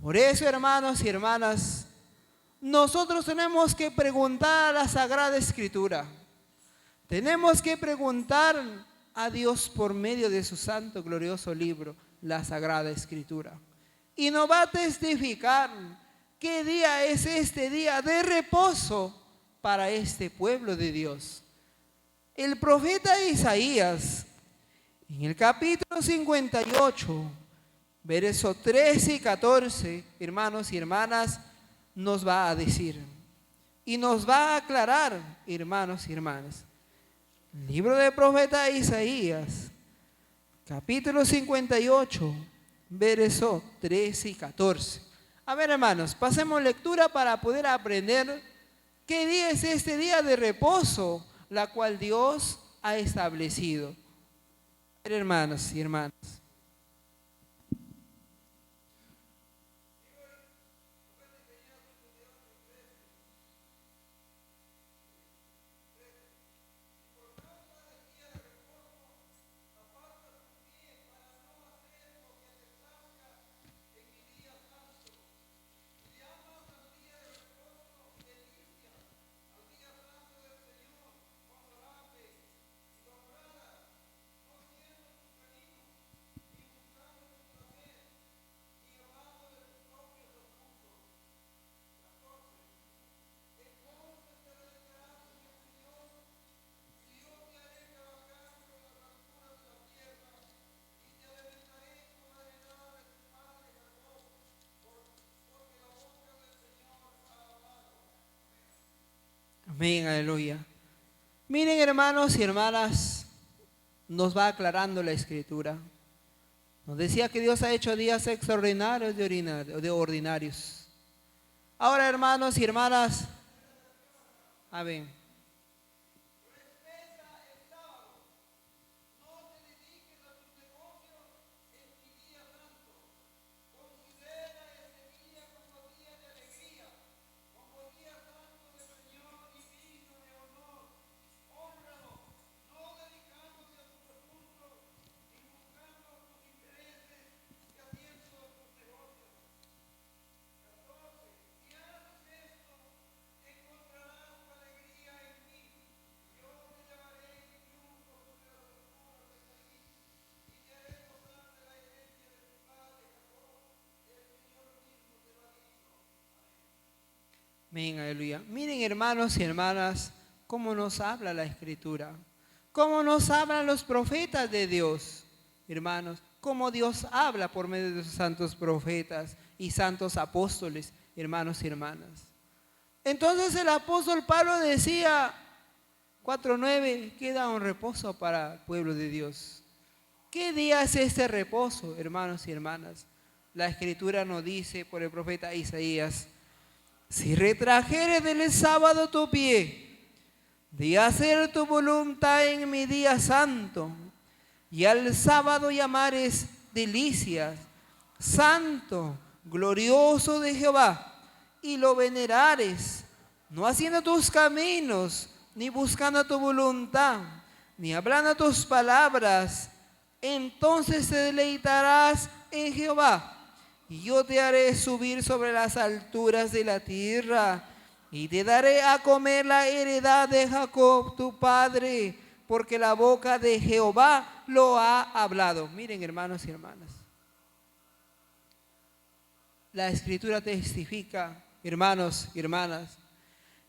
Por eso, hermanos y hermanas, nosotros tenemos que preguntar a la Sagrada Escritura. Tenemos que preguntar a Dios por medio de su santo, glorioso libro, la Sagrada Escritura. Y nos va a testificar qué día es este día de reposo para este pueblo de Dios. El profeta Isaías, en el capítulo 58, versos 13 y 14, hermanos y hermanas, nos va a decir y nos va a aclarar, hermanos y hermanas. El libro del profeta Isaías, capítulo 58, versos 13 y 14. A ver, hermanos, pasemos lectura para poder aprender qué día es este día de reposo, la cual Dios ha establecido. A ver, hermanos y hermanas. Amén, aleluya. Miren, hermanos y hermanas, nos va aclarando la Escritura. Nos decía que Dios ha hecho días extraordinarios de ordinarios. Ahora, hermanos y hermanas, amén. Amén, aleluya. Miren, hermanos y hermanas, cómo nos habla la Escritura, cómo nos hablan los profetas de Dios, hermanos, cómo Dios habla por medio de sus santos profetas y santos apóstoles, hermanos y hermanas. Entonces el apóstol Pablo decía, 4:9, queda un reposo para el pueblo de Dios. ¿Qué día es este reposo, hermanos y hermanas? La Escritura nos dice por el profeta Isaías: si retrajeres del sábado tu pie, de hacer tu voluntad en mi día santo, y al sábado llamares delicias, santo, glorioso de Jehová, y lo venerares, no haciendo tus caminos, ni buscando tu voluntad, ni hablando tus palabras, entonces te deleitarás en Jehová. Y yo te haré subir sobre las alturas de la tierra, y te daré a comer la heredad de Jacob tu padre, porque la boca de Jehová lo ha hablado. Miren, hermanos y hermanas, la Escritura testifica, hermanos y hermanas,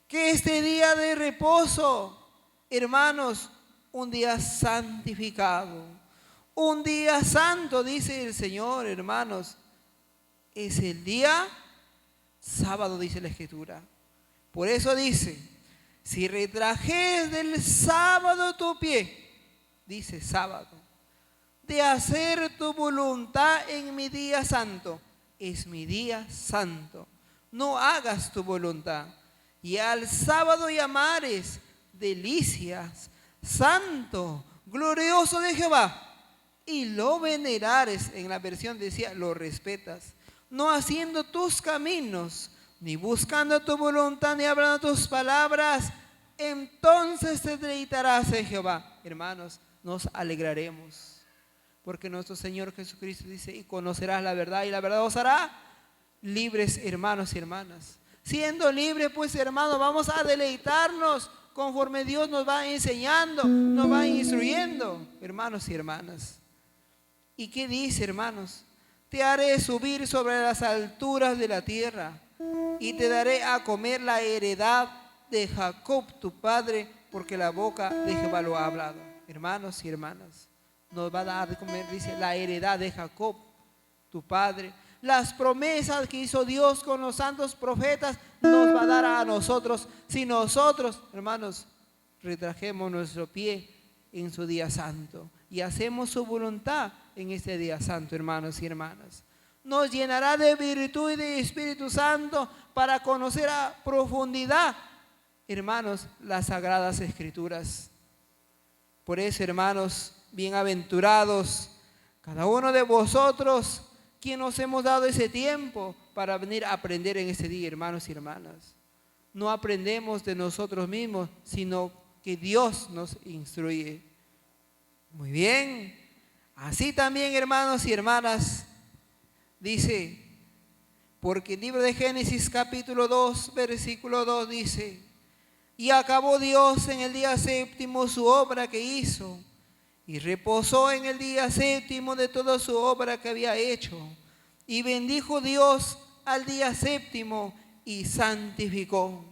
que este día de reposo, hermanos, un día santificado, un día santo, dice el Señor, hermanos, es el día sábado, dice la Escritura. Por eso dice, si retrajes del sábado tu pie, dice sábado, de hacer tu voluntad en mi día santo, es mi día santo, no hagas tu voluntad. Y al sábado llamares delicias, santo, glorioso de Jehová, y lo venerares, en la versión decía, lo respetas, no haciendo tus caminos, ni buscando tu voluntad, ni hablando tus palabras, entonces te deleitarás en Jehová. Hermanos, nos alegraremos, porque nuestro Señor Jesucristo dice, y conocerás la verdad, y la verdad os hará libres, hermanos y hermanas. Siendo libres, pues, hermanos, vamos a deleitarnos conforme Dios nos va enseñando, nos va instruyendo, hermanos y hermanas. ¿Y qué dice, hermanos? Te haré subir sobre las alturas de la tierra y te daré a comer la heredad de Jacob tu padre, porque la boca de Jehová lo ha hablado. Hermanos y hermanas, nos va a dar de comer, dice, la heredad de Jacob tu padre. Las promesas que hizo Dios con los santos profetas nos va a dar a nosotros, si nosotros, hermanos, retrajemos nuestro pie en su día santo y hacemos su voluntad en este día santo, hermanos y hermanas. Nos llenará de virtud y de Espíritu Santo para conocer a profundidad, hermanos, las sagradas escrituras. Por eso, hermanos, bienaventurados cada uno de vosotros, quien nos hemos dado ese tiempo para venir a aprender en este día, hermanos y hermanas. No aprendemos de nosotros mismos, sino que Dios nos instruye. Muy bien. Así también, hermanos y hermanas, dice, porque el libro de Génesis capítulo 2, versículo 2 dice, y acabó Dios en el día séptimo su obra que hizo, y reposó en el día séptimo de toda su obra que había hecho. Y bendijo Dios al día séptimo y santificó,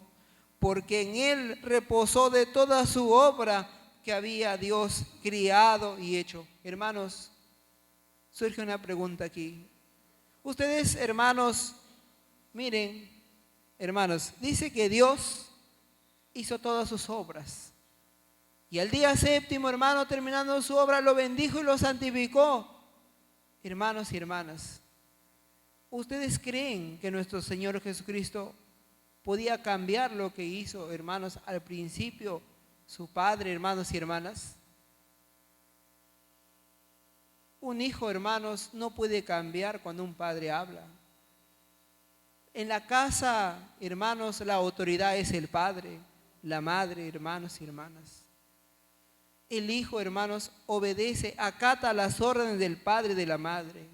porque en él reposó de toda su obra que había Dios criado y hecho. Hermanos, surge una pregunta aquí. Ustedes, hermanos, miren, hermanos, dice que Dios hizo todas sus obras. Y al día séptimo, hermano, terminando su obra, lo bendijo y lo santificó. Hermanos y hermanas, ¿ustedes creen que nuestro Señor Jesucristo podía cambiar lo que hizo, hermanos, al principio su Padre, hermanos y hermanas? Un hijo, hermanos, no puede cambiar cuando un padre habla. En la casa, hermanos, la autoridad es el padre, la madre, hermanos y hermanas. El hijo, hermanos, obedece, acata las órdenes del padre y de la madre.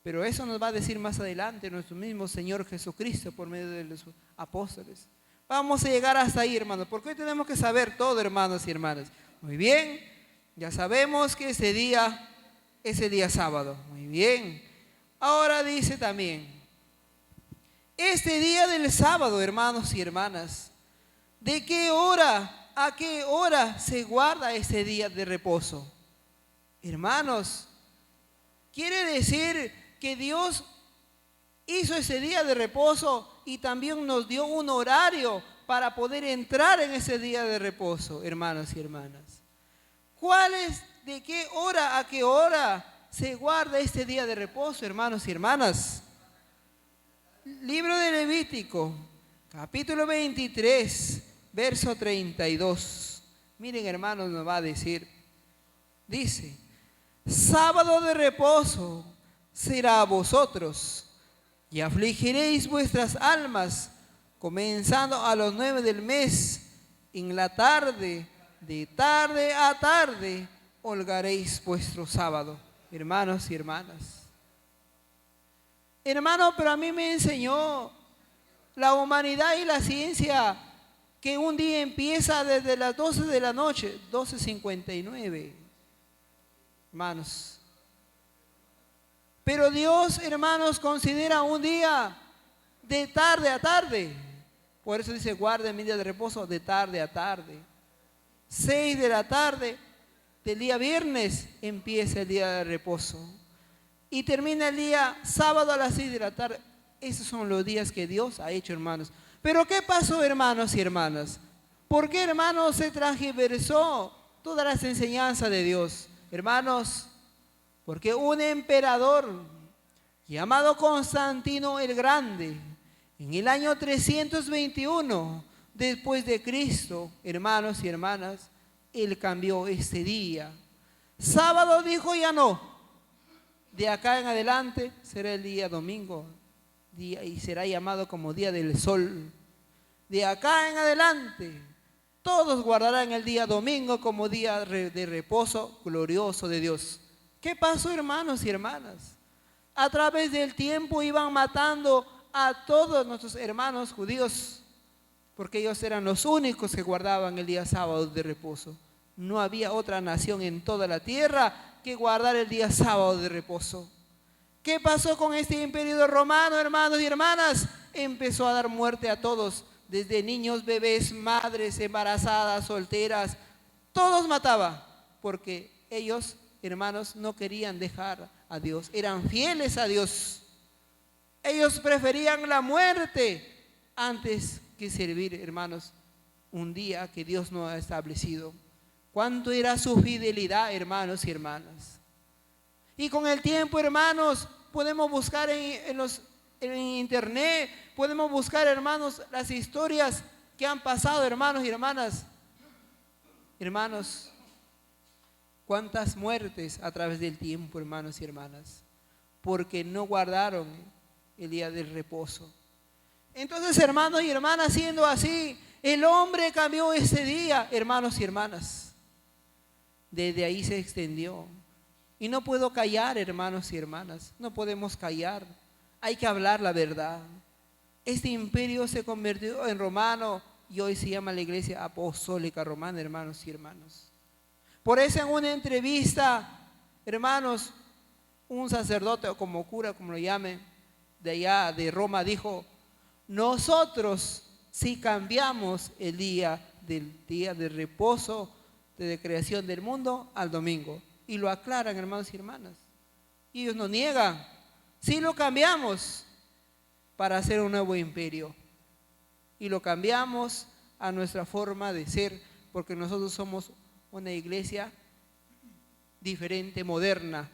Pero eso nos va a decir más adelante nuestro mismo Señor Jesucristo por medio de los apóstoles. Vamos a llegar hasta ahí, hermanos, porque hoy tenemos que saber todo, hermanos y hermanas. Muy bien, ya sabemos que ese día sábado. Muy bien. Ahora dice también, este día del sábado, hermanos y hermanas, ¿de qué hora a qué hora se guarda ese día de reposo? Hermanos, quiere decir que Dios hizo ese día de reposo y también nos dio un horario para poder entrar en ese día de reposo, hermanos y hermanas. ¿De qué hora a qué hora se guarda este día de reposo, hermanos y hermanas? Libro de Levítico, capítulo 23, verso 32. Miren, hermanos, nos va a decir, dice, sábado de reposo será a vosotros, y afligiréis vuestras almas, comenzando a los 9 del mes, en la tarde, de tarde a tarde, holgaréis vuestro sábado, hermanos y hermanas. Hermano, pero a mí me enseñó la humanidad y la ciencia que un día empieza desde las 12 de la noche, 12:59, hermanos. Pero Dios, hermanos, considera un día de tarde a tarde. Por eso dice, guarden mi día de reposo de tarde a tarde. 6 de la tarde del día viernes empieza el día de reposo. Y termina el día sábado a las 6 de la tarde. Esos son los días que Dios ha hecho, hermanos. Pero ¿qué pasó, hermanos y hermanas? ¿Por qué, hermanos, se transgiversó todas las enseñanzas de Dios? Hermanos, porque un emperador llamado Constantino el Grande, en el año 321 después de Cristo, hermanos y hermanas, él cambió este día. Sábado dijo ya no. De acá en adelante será el día domingo y será llamado como día del sol. De acá en adelante todos guardarán el día domingo como día de reposo glorioso de Dios. ¿Qué pasó, hermanos y hermanas? A través del tiempo iban matando a todos nuestros hermanos judíos, porque ellos eran los únicos que guardaban el día sábado de reposo. No había otra nación en toda la tierra que guardar el día sábado de reposo. ¿Qué pasó con este imperio romano, hermanos y hermanas? Empezó a dar muerte a todos, desde niños, bebés, madres, embarazadas, solteras. Todos mataba, porque ellos, hermanos, no querían dejar a Dios, eran fieles a Dios. Ellos preferían la muerte antes que servir, hermanos, un día que Dios no ha establecido. ¿Cuánto era su fidelidad, hermanos y hermanas? Y con el tiempo, hermanos, podemos buscar en internet, podemos buscar, hermanos, las historias que han pasado, hermanos y hermanas. Hermanos, cuántas muertes a través del tiempo, hermanos y hermanas, porque no guardaron el día del reposo. Entonces, hermanos y hermanas, siendo así, el hombre cambió ese día, hermanos y hermanas. Desde ahí se extendió. Y no puedo callar, hermanos y hermanas, no podemos callar. Hay que hablar la verdad. Este imperio se convirtió en romano y hoy se llama la Iglesia Apostólica Romana, hermanos y hermanas. Por eso en una entrevista, hermanos, un sacerdote o como cura, como lo llame, de allá de Roma dijo: nosotros si cambiamos el día del reposo, de creación del mundo, al domingo. Y lo aclaran, hermanos y hermanas. Y ellos no niegan. Si lo cambiamos para hacer un nuevo imperio. Y lo cambiamos a nuestra forma de ser, porque nosotros somos una iglesia diferente, moderna.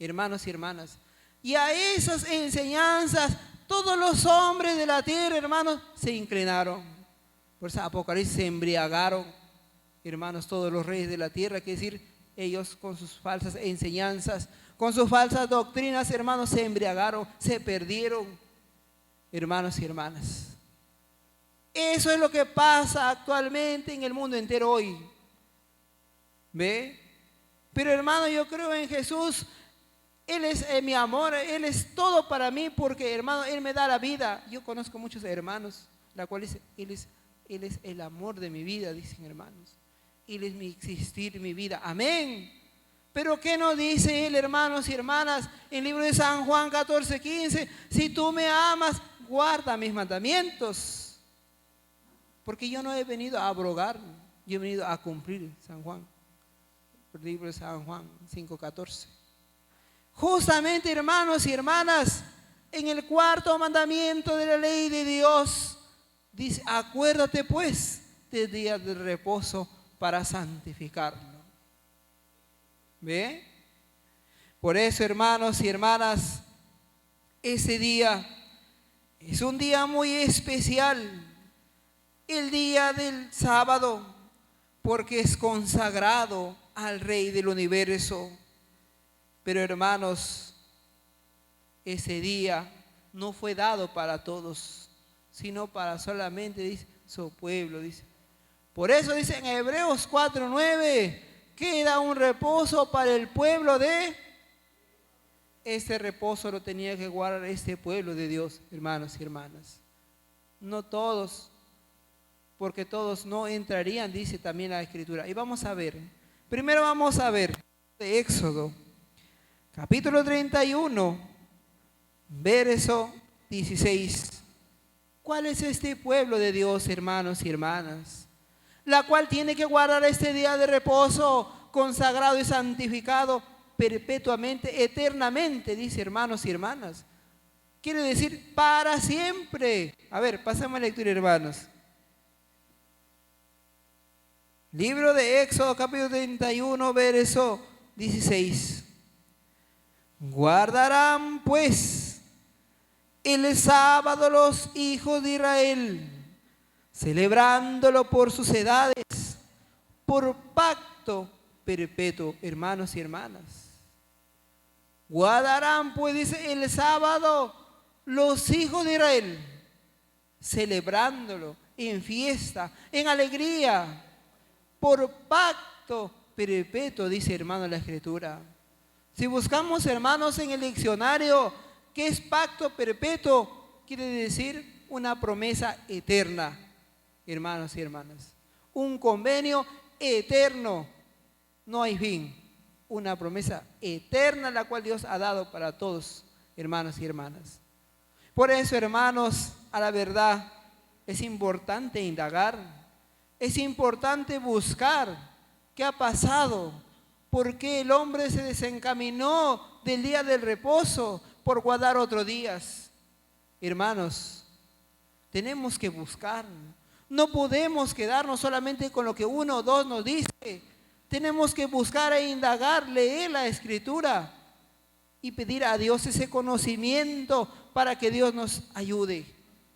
Hermanos y hermanas. Y a esas enseñanzas todos los hombres de la tierra, hermanos, se inclinaron. Por eso Apocalipsis se embriagaron, hermanos, todos los reyes de la tierra, quiere decir, ellos con sus falsas enseñanzas, con sus falsas doctrinas, hermanos, se embriagaron, se perdieron, hermanos y hermanas. Eso es lo que pasa actualmente en el mundo entero hoy. ¿Ve? Pero hermano, yo creo en Jesús. Él es mi amor, Él es todo para mí, porque hermano, Él me da la vida. Yo conozco muchos hermanos, la cual Él es el amor de mi vida, dicen hermanos. Él es mi existir, mi vida. Amén. Pero ¿qué nos dice Él, hermanos y hermanas, en el libro de San Juan 14:15? Si tú me amas, guarda mis mandamientos. Porque yo no he venido a abrogar, yo he venido a cumplir, San Juan. El libro de San Juan 5:14. Justamente, hermanos y hermanas, en el cuarto mandamiento de la ley de Dios, dice: acuérdate pues del día del reposo para santificarlo. ¿Ve? Por eso, hermanos y hermanas, ese día es un día muy especial, el día del sábado, porque es consagrado al Rey del universo. Pero hermanos, ese día no fue dado para todos, sino para solamente, dice, su pueblo, dice. Por eso dice en Hebreos 4:9, queda un reposo para el pueblo de... Este reposo lo tenía que guardar este pueblo de Dios, hermanos y hermanas. No todos, porque todos no entrarían, dice también la Escritura. Y vamos a ver, primero vamos a ver de Éxodo. Capítulo 31, verso 16. ¿Cuál es este pueblo de Dios, hermanos y hermanas? La cual tiene que guardar este día de reposo consagrado y santificado perpetuamente, eternamente, dice, hermanos y hermanas. Quiere decir para siempre. A ver, pasemos a la lectura, hermanos. Libro de Éxodo, capítulo 31, verso 16. Guardarán pues el sábado los hijos de Israel, celebrándolo por sus edades, por pacto perpetuo, hermanos y hermanas. Guardarán pues, dice, el sábado los hijos de Israel, celebrándolo en fiesta, en alegría, por pacto perpetuo, dice, hermano, la Escritura. Si buscamos, hermanos, en el diccionario, ¿qué es pacto perpetuo? Quiere decir una promesa eterna, hermanos y hermanas. Un convenio eterno, no hay fin. Una promesa eterna la cual Dios ha dado para todos, hermanos y hermanas. Por eso, hermanos, a la verdad es importante indagar, es importante buscar qué ha pasado, por qué el hombre se desencaminó del día del reposo por guardar otros días. Hermanos, tenemos que buscar, no podemos quedarnos solamente con lo que uno o dos nos dice. Tenemos que buscar e indagar, leer la Escritura y pedir a Dios ese conocimiento para que Dios nos ayude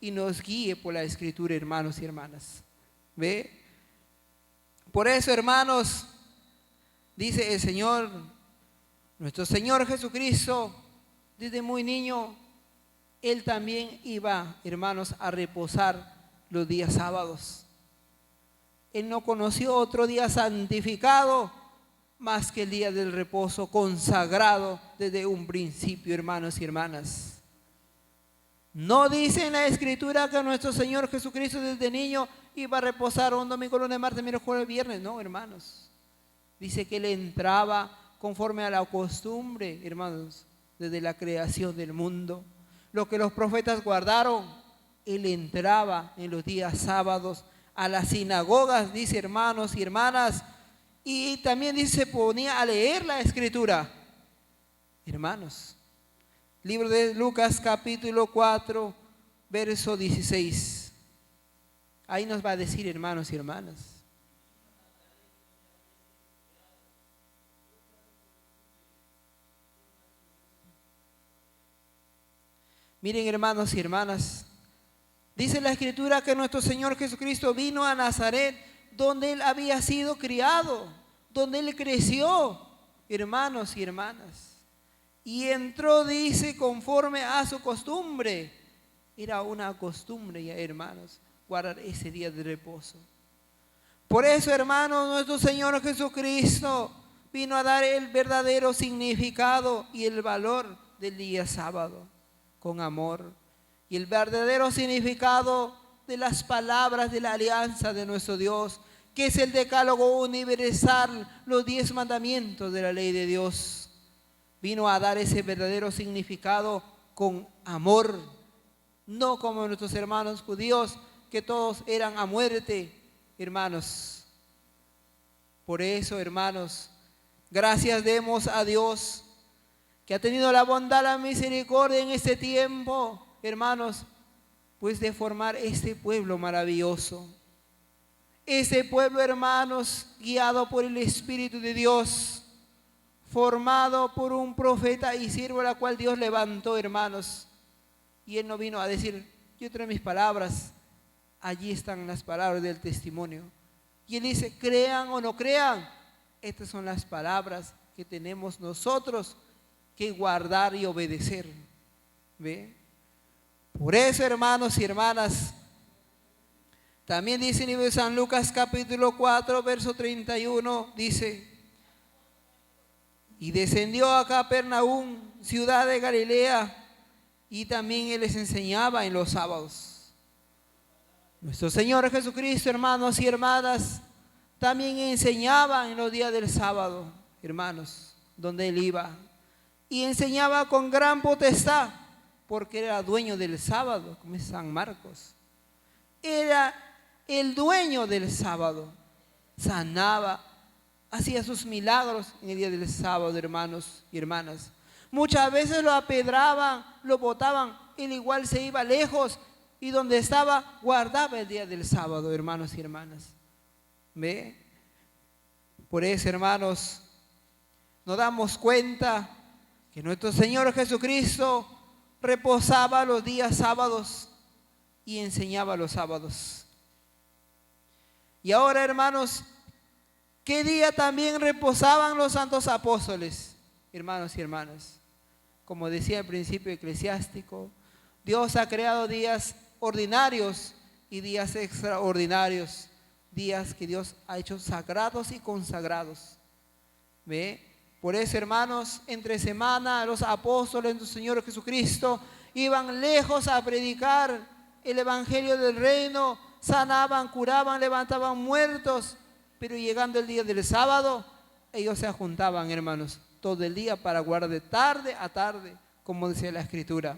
y nos guíe por la Escritura, hermanos y hermanas. ¿Ve? Por eso, hermanos, dice el Señor, nuestro Señor Jesucristo, desde muy niño, Él también iba, hermanos, a reposar los días sábados. Él no conoció otro día santificado más que el día del reposo, consagrado desde un principio, hermanos y hermanas. No dice en la Escritura que nuestro Señor Jesucristo desde niño iba a reposar un domingo, lunes, martes, miércoles, jueves, viernes. No, hermanos. Dice que Él entraba conforme a la costumbre, hermanos, desde la creación del mundo. Lo que los profetas guardaron, Él entraba en los días sábados a las sinagogas, dice, hermanos y hermanas, y también dice, se ponía a leer la Escritura. Hermanos, libro de Lucas capítulo 4, verso 16. Ahí nos va a decir, hermanos y hermanas. Miren, hermanos y hermanas, dice la Escritura que nuestro Señor Jesucristo vino a Nazaret, donde Él había sido criado, donde Él creció, hermanos y hermanas. Y entró, dice, conforme a su costumbre. Era una costumbre ya, hermanos, guardar ese día de reposo. Por eso, hermanos, nuestro Señor Jesucristo vino a dar el verdadero significado y el valor del día sábado, con amor. Y el verdadero significado de las palabras de la alianza de nuestro Dios, que es el decálogo universal, los 10 mandamientos de la ley de Dios. Vino a dar ese verdadero significado con amor, no como nuestros hermanos judíos, que todos eran a muerte, hermanos. Por eso, hermanos, gracias demos a Dios, que ha tenido la bondad, la misericordia en este tiempo, hermanos, pues de formar este pueblo maravilloso. Este pueblo, hermanos, guiado por el Espíritu de Dios, formado por un profeta y siervo, la cual Dios levantó, hermanos. Y Él no vino a decir, yo traigo mis palabras, allí están las palabras del testimonio. Y Él dice, crean o no crean, estas son las palabras que tenemos nosotros que guardar y obedecer. ¿Ve? Por eso, hermanos y hermanas, también dice en el libro de San Lucas capítulo 4, verso 31, dice, y descendió a Capernaum, ciudad de Galilea, y también Él les enseñaba en los sábados. Nuestro Señor Jesucristo, hermanos y hermanas, también enseñaba en los días del sábado, hermanos, donde Él iba. Y enseñaba con gran potestad, porque era dueño del sábado, como es San Marcos. Era el dueño del sábado. Sanaba, hacía sus milagros en el día del sábado, hermanos y hermanas. Muchas veces lo apedraban, lo botaban, él igual se iba lejos y donde estaba guardaba el día del sábado, hermanos y hermanas. ¿Ve? Por eso, hermanos, nos damos cuenta que nuestro Señor Jesucristo reposaba los días sábados y enseñaba los sábados. Y ahora, hermanos, ¿qué día también reposaban los santos apóstoles? Hermanos y hermanas, como decía el principio eclesiástico, Dios ha creado días ordinarios y días extraordinarios, días que Dios ha hecho sagrados y consagrados. ¿Ve? Por eso, hermanos, entre semana los apóstoles de nuestro Señor Jesucristo iban lejos a predicar el evangelio del reino, sanaban, curaban, levantaban muertos, pero llegando el día del sábado, ellos se juntaban, hermanos, todo el día para guardar de tarde a tarde, como decía la Escritura.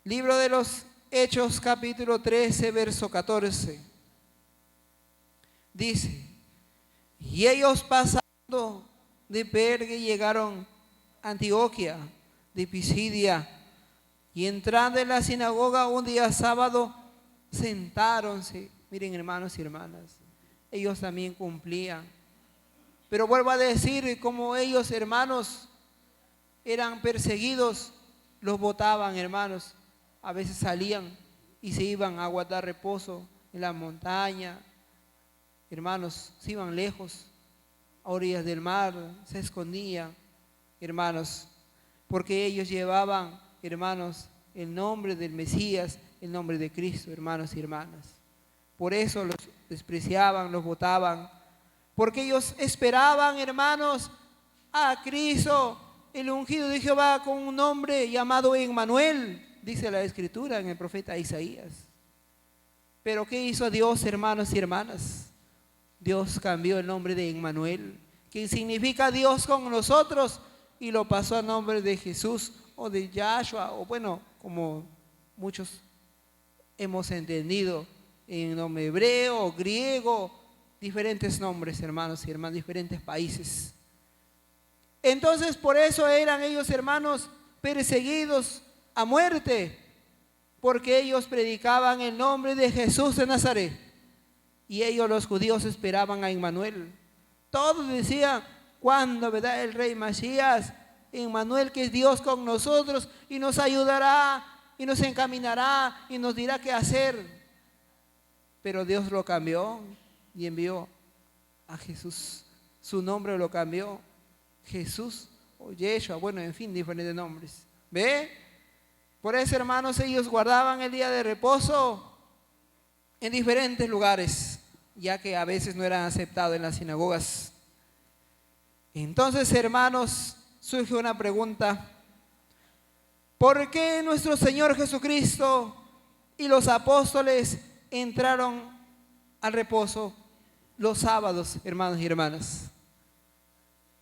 Libro de los Hechos, capítulo 13, verso 14. Dice: y ellos pasando de Perge llegaron a Antioquía de Pisidia, y entrando en la sinagoga un día sábado, sentáronse. Miren, hermanos y hermanas, ellos también cumplían. Pero vuelvo a decir, como ellos, hermanos, eran perseguidos, los botaban, hermanos. A veces salían y se iban a guardar reposo en la montaña. Hermanos, se iban lejos, a orillas del mar, se escondían, hermanos, porque ellos llevaban, hermanos, el nombre del Mesías, el nombre de Cristo, hermanos y hermanas. Por eso los despreciaban, los botaban, porque ellos esperaban, hermanos, a Cristo, el ungido de Jehová, con un nombre llamado Emmanuel, dice la Escritura en el profeta Isaías. Pero ¿qué hizo Dios, hermanos y hermanas? Dios cambió el nombre de Emmanuel, que significa Dios con nosotros, y lo pasó a nombre de Jesús o de Yahshua, o bueno, como muchos hemos entendido, en nombre hebreo, griego, diferentes nombres, hermanos y hermanas, diferentes países. Entonces, por eso eran ellos, hermanos, perseguidos a muerte, porque ellos predicaban el nombre de Jesús de Nazaret. Y ellos, los judíos, esperaban a Emmanuel. Todos decían: ¿cuándo vendrá el rey Masías? Emmanuel, que es Dios con nosotros, y nos ayudará, y nos encaminará, y nos dirá qué hacer. Pero Dios lo cambió y envió a Jesús. Su nombre lo cambió, Jesús o Yeshua, bueno, en fin, diferentes nombres. ¿Ve? Por eso, hermanos, ellos guardaban el día de reposo en diferentes lugares, ya que a veces no eran aceptados en las sinagogas. Entonces, hermanos, surge una pregunta: ¿por qué nuestro Señor Jesucristo y los apóstoles entraron al reposo los sábados, hermanos y hermanas?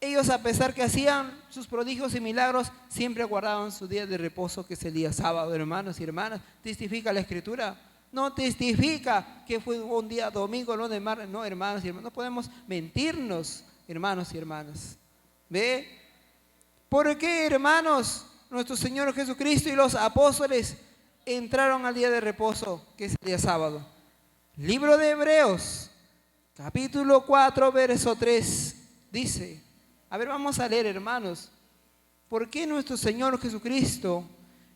Ellos, a pesar que hacían sus prodigios y milagros, siempre guardaban su día de reposo, que es el día sábado, hermanos y hermanas. ¿Testifica la Escritura? No testifica que fue un día domingo, no de mar, no, hermanos y hermanas. No podemos mentirnos, hermanos y hermanas. ¿Ve? ¿Por qué, hermanos, nuestro Señor Jesucristo y los apóstoles entraron al día de reposo, que es el día sábado? Libro de Hebreos, capítulo 4, verso 3, dice, a ver, vamos a leer, hermanos. ¿Por qué nuestro Señor Jesucristo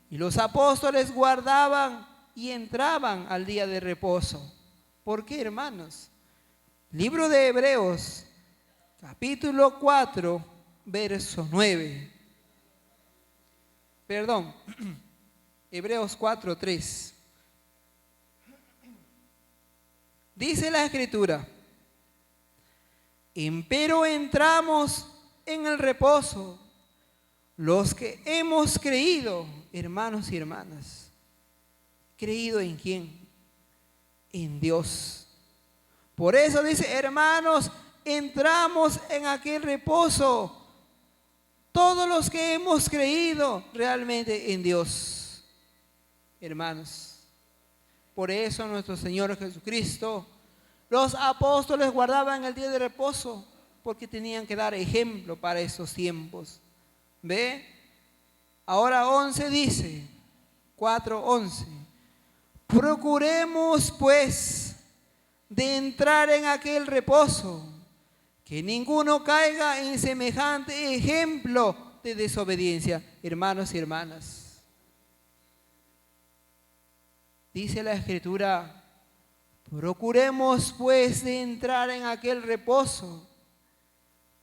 y los apóstoles guardaban y entraban al día de reposo? ¿Por qué, hermanos? Libro de Hebreos, capítulo 4, verso 9. Perdón, Hebreos 4, 3. Dice la Escritura: empero entramos en el reposo los que hemos creído, hermanos y hermanas. ¿Creído en quién? En Dios. Por eso dice, hermanos, entramos en aquel reposo todos los que hemos creído realmente en Dios, hermanos. Por eso nuestro Señor Jesucristo, los apóstoles guardaban el día de reposo, porque tenían que dar ejemplo para esos tiempos. ¿Ve? Ahora 11 dice, 4:11. Procuremos pues de entrar en aquel reposo, que ninguno caiga en semejante ejemplo de desobediencia. Hermanos y hermanas, dice la Escritura: procuremos pues de entrar en aquel reposo,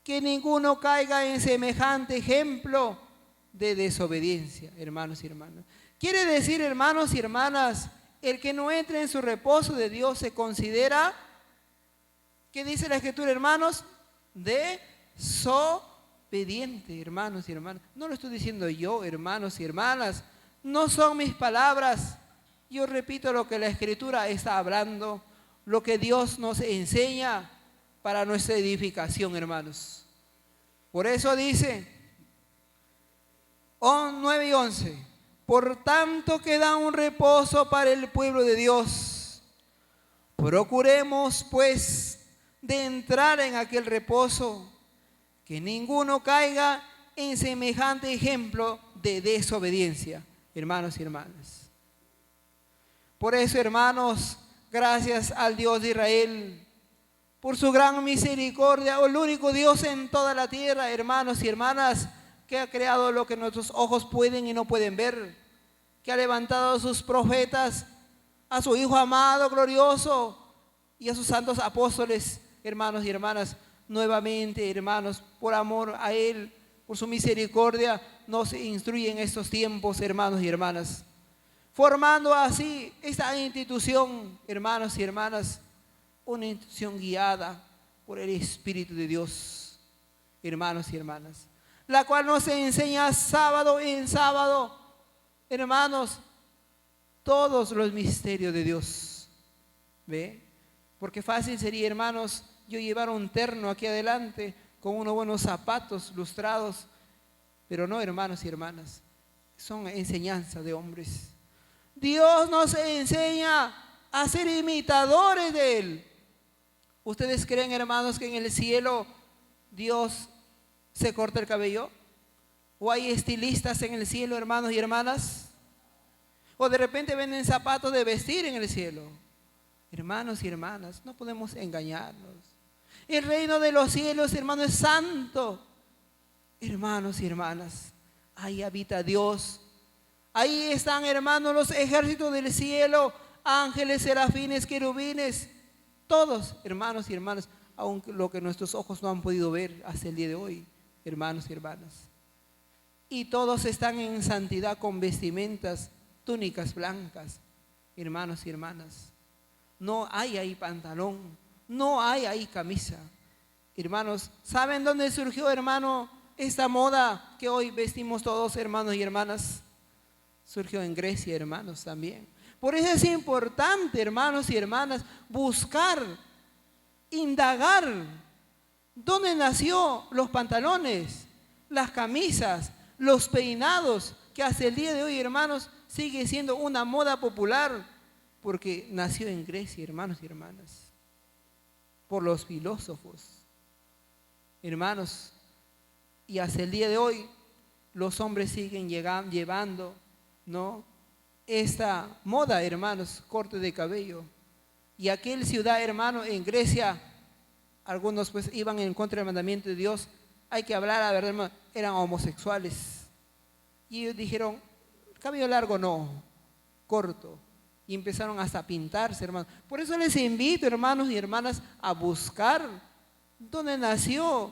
que ninguno caiga en semejante ejemplo de desobediencia. Hermanos y hermanas, quiere decir, hermanos y hermanas, el que no entre en su reposo de Dios se considera, ¿qué dice la Escritura, hermanos? Desobediente. obediente, hermanos y hermanas. No lo estoy diciendo yo, hermanos y hermanas. No son mis palabras. Yo repito lo que la Escritura está hablando, lo que Dios nos enseña para nuestra edificación, hermanos. Por eso dice 9 y 11. Por tanto queda un reposo para el pueblo de Dios. Procuremos pues de entrar en aquel reposo, que ninguno caiga en semejante ejemplo de desobediencia, hermanos y hermanas. Por eso, hermanos, gracias al Dios de Israel, por su gran misericordia, el único Dios en toda la tierra, hermanos y hermanas, que ha creado lo que nuestros ojos pueden y no pueden ver, que ha levantado a sus profetas, a su Hijo amado, glorioso, y a sus santos apóstoles, hermanos y hermanas, nuevamente, hermanos, por amor a Él, por su misericordia, nos instruye en estos tiempos, hermanos y hermanas, formando así esta institución, hermanos y hermanas, una institución guiada por el Espíritu de Dios, hermanos y hermanas, la cual nos enseña sábado en sábado, hermanos, todos los misterios de Dios. ¿Ve? Porque fácil sería, hermanos, yo llevar un terno aquí adelante con unos buenos zapatos lustrados, pero no, hermanos y hermanas, son enseñanzas de hombres. Dios nos enseña a ser imitadores de Él. ¿Ustedes creen, hermanos, que en el cielo Dios se corta el cabello? ¿O hay estilistas en el cielo, hermanos y hermanas? ¿O de repente venden zapatos de vestir en el cielo? Hermanos y hermanas, no podemos engañarnos. El reino de los cielos, hermano, es santo. Hermanos y hermanas, ahí habita Dios. Ahí están, hermanos, los ejércitos del cielo, ángeles, serafines, querubines, todos, hermanos y hermanas, aunque lo que nuestros ojos no han podido ver hasta el día de hoy, hermanos y hermanas. Y todos están en santidad con vestimentas, túnicas blancas, hermanos y hermanas. No hay ahí pantalón, no hay ahí camisa. Hermanos, ¿saben dónde surgió, hermano, esta moda que hoy vestimos todos, hermanos y hermanas? Surgió en Grecia, hermanos, también. Por eso es importante, hermanos y hermanas, buscar, indagar dónde nació los pantalones, las camisas, los peinados, que hasta el día de hoy, hermanos, sigue siendo una moda popular, porque nació en Grecia, hermanos y hermanas, por los filósofos, hermanos, y hasta el día de hoy los hombres siguen llevando, ¿no?, esta moda, hermanos, corte de cabello. Y aquel ciudad, hermano, en Grecia, algunos pues iban en contra del mandamiento de Dios. Hay que hablar la verdad, hermano, eran homosexuales. Y ellos dijeron, cabello largo no, corto. Y empezaron hasta a pintarse, hermanos. Por eso les invito, hermanos y hermanas, a buscar dónde nació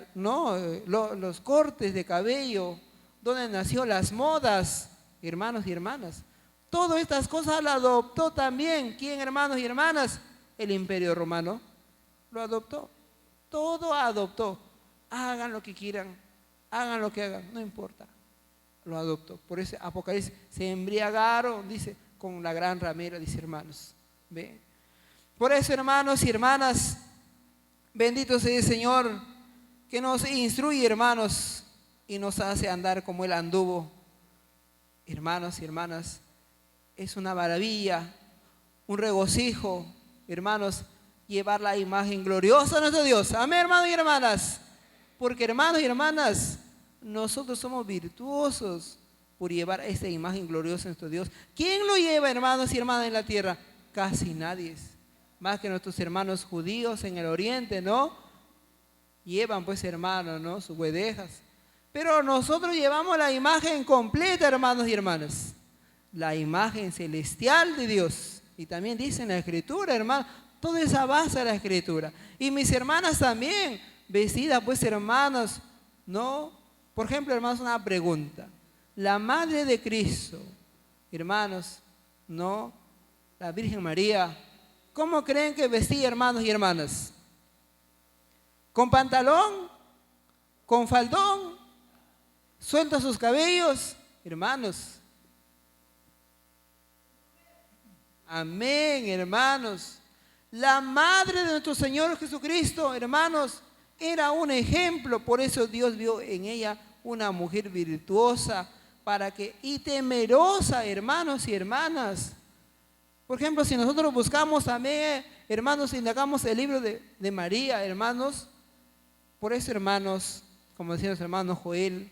los cortes de cabello, dónde nació las modas, hermanos y hermanas. Todas estas cosas las adoptó también. ¿Quién, hermanos y hermanas? El Imperio Romano lo adoptó. Todo adoptó. Hagan lo que quieran, hagan lo que hagan, no importa. Lo adoptó. Por eso Apocalipsis se embriagaron, dice, con la gran ramera, dice, hermanos. ¿Ve? Por eso, hermanos y hermanas, bendito sea el Señor, que nos instruye, hermanos, y nos hace andar como Él anduvo. Hermanos y hermanas, es una maravilla, un regocijo, hermanos, llevar la imagen gloriosa de nuestro Dios. Amén, hermanos y hermanas. Porque, hermanos y hermanas, nosotros somos virtuosos por llevar esta imagen gloriosa de nuestro Dios. ¿Quién lo lleva, hermanos y hermanas, en la tierra? Casi nadie. Más que nuestros hermanos judíos en el oriente, ¿no? Llevan, pues, hermanos, ¿no?, sus guedejas. Pero nosotros llevamos la imagen completa, hermanos y hermanas. La imagen celestial de Dios. Y también dice en la Escritura, hermano, toda esa base de la Escritura. Y mis hermanas también, vestidas, pues, hermanos, ¿no? Por ejemplo, hermanos, una pregunta. La Madre de Cristo, hermanos, ¿no?, la Virgen María, ¿cómo creen que vestía, hermanos y hermanas? ¿Con pantalón con faldón, suelta sus cabellos, hermanos. Amén, hermanos. La madre de nuestro Señor Jesucristo, hermanos, era un ejemplo. Por eso Dios vio en ella una mujer virtuosa y temerosa, hermanos y hermanas. Por ejemplo, si nosotros buscamos también, hermanos, indagamos el libro de María, hermanos. Por eso, hermanos, como decía nuestro hermano Joel,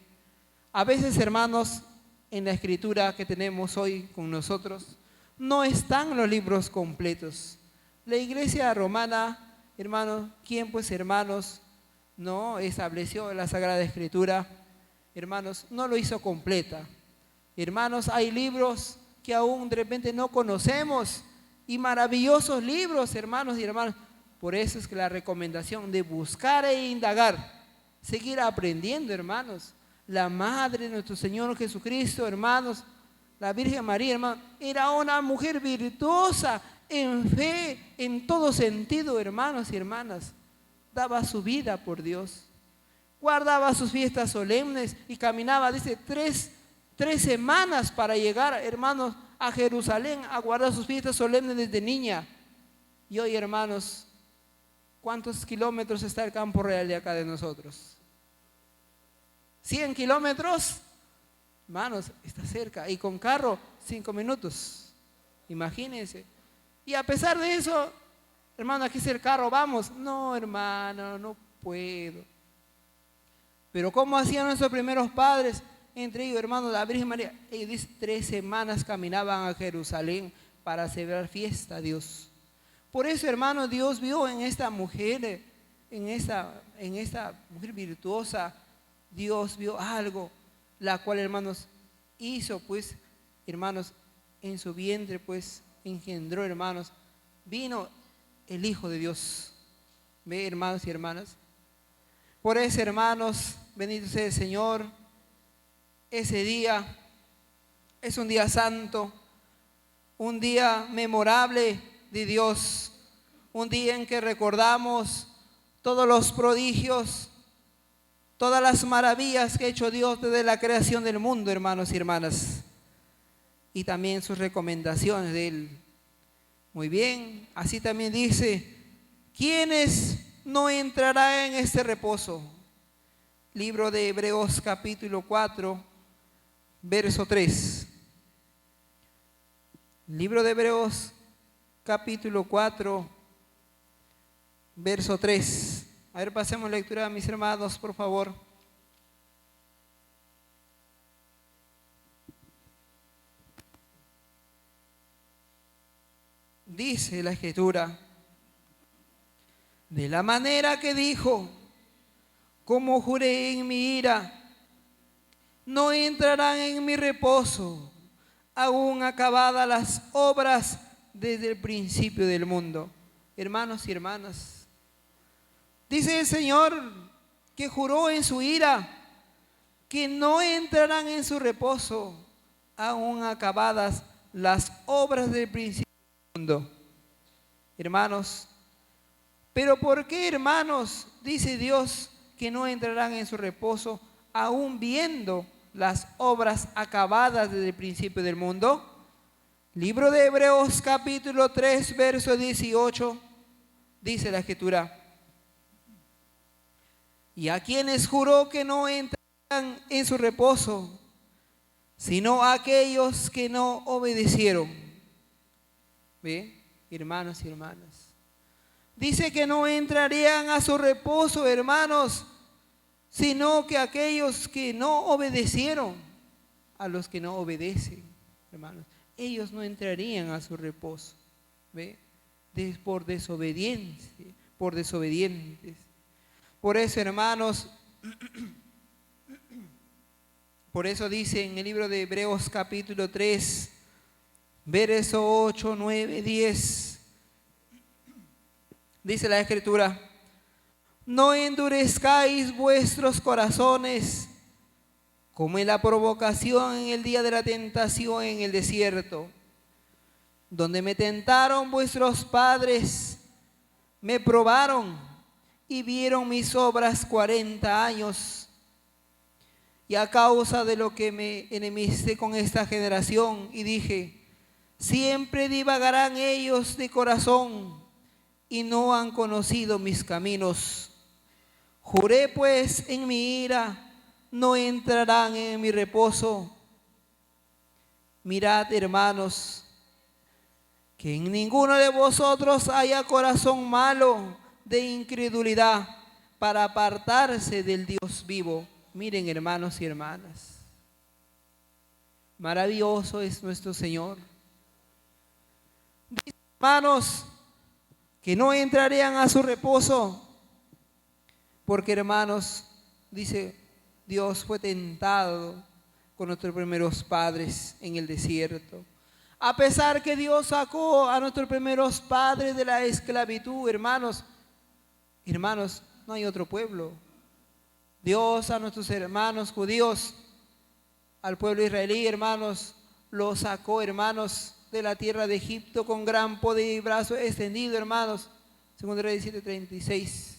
a veces, hermanos, en la escritura que tenemos hoy con nosotros, no están los libros completos. La iglesia romana, hermanos, ¿quién pues, hermanos, no estableció la Sagrada Escritura? Hermanos, no lo hizo completa. Hermanos, hay libros que aún de repente no conocemos y maravillosos libros, hermanos y hermanas. Por eso es que la recomendación de buscar e indagar, seguir aprendiendo, hermanos. La madre de nuestro Señor Jesucristo, hermanos, la Virgen María, hermanos, era una mujer virtuosa en fe, en todo sentido, hermanos y hermanas. Daba su vida por Dios. Guardaba sus fiestas solemnes y caminaba, dice, tres semanas para llegar, hermanos, a Jerusalén a guardar sus fiestas solemnes desde niña. Y hoy, hermanos, ¿cuántos kilómetros está el campo real de acá de nosotros? 100 kilómetros, hermanos, está cerca. Y con carro, 5 minutos. Imagínense. Y a pesar de eso, hermano, aquí es el carro, vamos. No, hermano, no puedo. Pero ¿cómo hacían nuestros primeros padres? Entre ellos, hermanos, la Virgen María. Ellos dice, 3 semanas caminaban a Jerusalén para celebrar fiesta a Dios. Por eso, hermano, Dios vio en esta mujer, en esta mujer virtuosa, Dios vio algo, la cual, hermanos, hizo, pues, hermanos, en su vientre, pues, engendró, hermanos, vino el Hijo de Dios. ¿Ve, hermanos y hermanas? Por eso, hermanos, bendito sea el Señor. Ese día es un día santo, un día memorable de Dios, un día en que recordamos todos los prodigios, todas las maravillas que ha hecho Dios desde la creación del mundo, hermanos y hermanas, y también sus recomendaciones de Él. Muy bien, así también dice, ¿quiénes no entrarán en este reposo? Libro de Hebreos capítulo 4, verso 3. Libro de Hebreos capítulo 4, verso 3. A ver, pasemos lectura, mis hermanos, por favor. Dice la Escritura, de la manera que dijo, como juré en mi ira, no entrarán en mi reposo, aún acabadas las obras desde el principio del mundo. Hermanos y hermanas, dice el Señor que juró en su ira que no entrarán en su reposo, aún acabadas las obras del principio del mundo. Hermanos, pero ¿por qué, hermanos, dice Dios que no entrarán en su reposo, aún viendo las obras acabadas desde el principio del mundo? Libro de Hebreos capítulo 3, verso 18, dice la Escritura, y a quienes juró que no entrarán en su reposo, sino a aquellos que no obedecieron. ¿Ve, hermanos y hermanas? Dice que no entrarían a su reposo, hermanos, sino que aquellos que no obedecieron, a los que no obedecen, hermanos, ellos no entrarían a su reposo. ¿Ve? Por desobediencia, por desobedientes. Por eso, hermanos, por eso dice en el libro de Hebreos capítulo 3, verso 8, 9, 10, dice la Escritura, no endurezcáis vuestros corazones como en la provocación en el día de la tentación en el desierto, donde me tentaron vuestros padres, me probaron y vieron mis obras 40 años. Y a causa de lo que me enemisté con esta generación, y dije, siempre divagarán ellos de corazón, y no han conocido mis caminos. Juré pues en mi ira, no entrarán en mi reposo. Mirad, hermanos, que en ninguno de vosotros haya corazón malo de incredulidad para apartarse del Dios vivo. Miren, hermanos y hermanas, maravilloso es nuestro Señor. Dice, hermanos, que no entrarían a su reposo, porque, hermanos, dice, Dios fue tentado con nuestros primeros padres en el desierto. A pesar que Dios sacó a nuestros primeros padres de la esclavitud, hermanos, no hay otro pueblo. Dios a nuestros hermanos judíos, al pueblo israelí, hermanos, lo sacó, hermanos, de la tierra de Egipto con gran poder y brazo extendido, hermanos. 2 Reyes 7:36.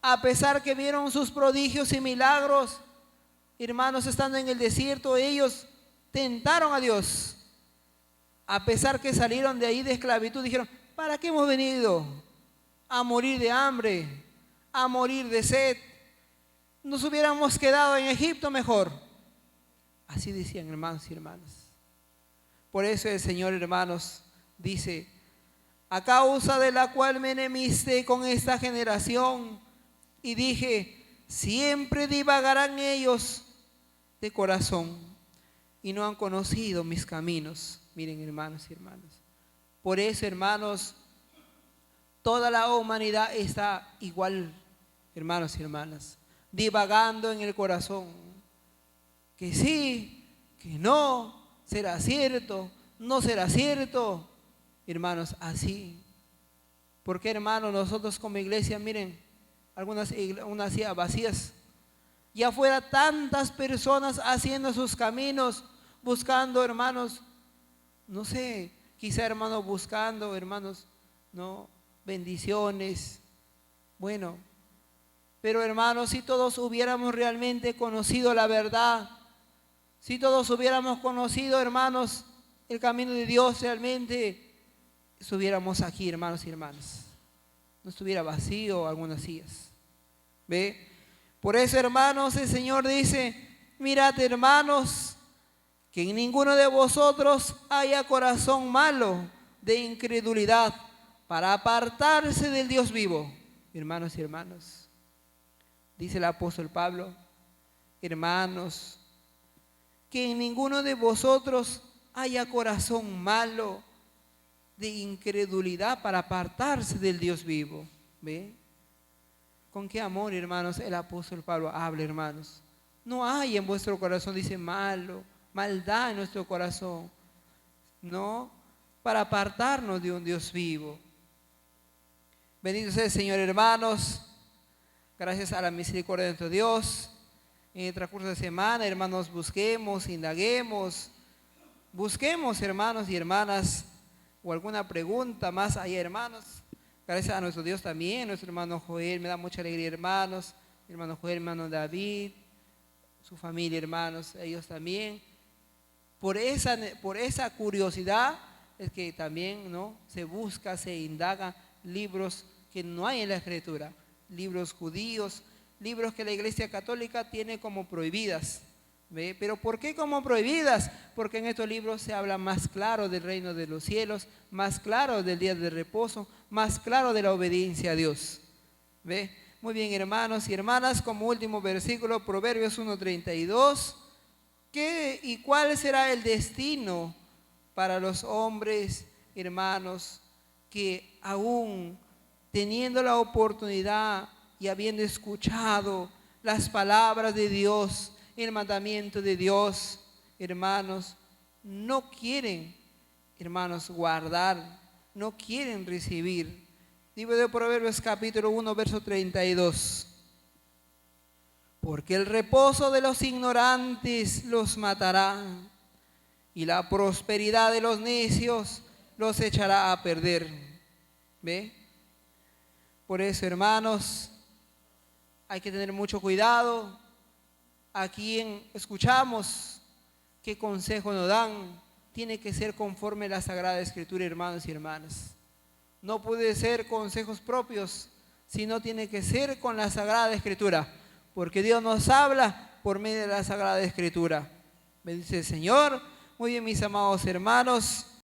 A pesar que vieron sus prodigios y milagros, hermanos, estando en el desierto, ellos tentaron a Dios. A pesar que salieron de ahí de esclavitud, dijeron, ¿para qué hemos venido? A morir de hambre, a morir de sed. Nos hubiéramos quedado en Egipto mejor. Así decían, hermanos y hermanas. Por eso el Señor, hermanos, dice, a causa de la cual me enemisté con esta generación, y dije, siempre divagarán ellos de corazón, y no han conocido mis caminos. Miren, hermanos y hermanas. Por eso, hermanos, toda la humanidad está igual, hermanos y hermanas, divagando en el corazón. Que sí, que no, será cierto, no será cierto. Hermanos, así. Porque, hermanos, nosotros como iglesia, miren, algunas sillas vacías. Y afuera tantas personas haciendo sus caminos, buscando, hermanos, no sé, quizá, hermanos, buscando, hermanos, no, bendiciones. Bueno, pero, hermanos, si todos hubiéramos realmente conocido la verdad, si todos hubiéramos conocido, hermanos, el camino de Dios, realmente estuviéramos aquí, hermanos y hermanas. No estuviera vacío algunas sillas. ¿Ve? Por eso, hermanos, el Señor dice, mirad, hermanos, que en ninguno de vosotros haya corazón malo de incredulidad para apartarse del Dios vivo. Hermanos y hermanas, dice el apóstol Pablo, hermanos, que en ninguno de vosotros haya corazón malo de incredulidad para apartarse del Dios vivo. ¿Ve? Con qué amor, hermanos, el apóstol Pablo habla, hermanos. No hay en vuestro corazón, dice, maldad en nuestro corazón, no, para apartarnos de un Dios vivo. Bendito sea el Señor, hermanos. Gracias a la misericordia de nuestro Dios. En el transcurso de semana, hermanos, busquemos, indaguemos, busquemos, hermanos y hermanas, o alguna pregunta más allá, hermanos. Gracias a nuestro Dios también, nuestro hermano Joel, me da mucha alegría, hermanos, mi hermano Joel, hermano David, su familia, hermanos, ellos también. Por esa curiosidad es que también, ¿no?, se busca, se indaga libros que no hay en la Escritura, libros judíos, libros que la Iglesia Católica tiene como prohibidas. ¿Ve? ¿Pero por qué como prohibidas? Porque en estos libros se habla más claro del reino de los cielos, más claro del día de reposo, más claro de la obediencia a Dios. ¿Ve? Muy bien, hermanos y hermanas, como último versículo, Proverbios 1:32. ¿Qué y cuál será el destino para los hombres, hermanos, que aún teniendo la oportunidad y habiendo escuchado las palabras de Dios, el mandamiento de Dios, hermanos, no quieren, hermanos, guardar, no quieren recibir? Libro de Proverbios capítulo 1, verso 32. Porque el reposo de los ignorantes los matará, y la prosperidad de los necios los echará a perder. ¿Ve? Por eso, hermanos, hay que tener mucho cuidado. a quien escuchamos, qué consejo nos dan, tiene que ser conforme a la Sagrada Escritura, hermanos y hermanas. No puede ser consejos propios, sino tiene que ser con la Sagrada Escritura, porque Dios nos habla por medio de la Sagrada Escritura. Bendice el Señor. Muy bien, mis amados hermanos.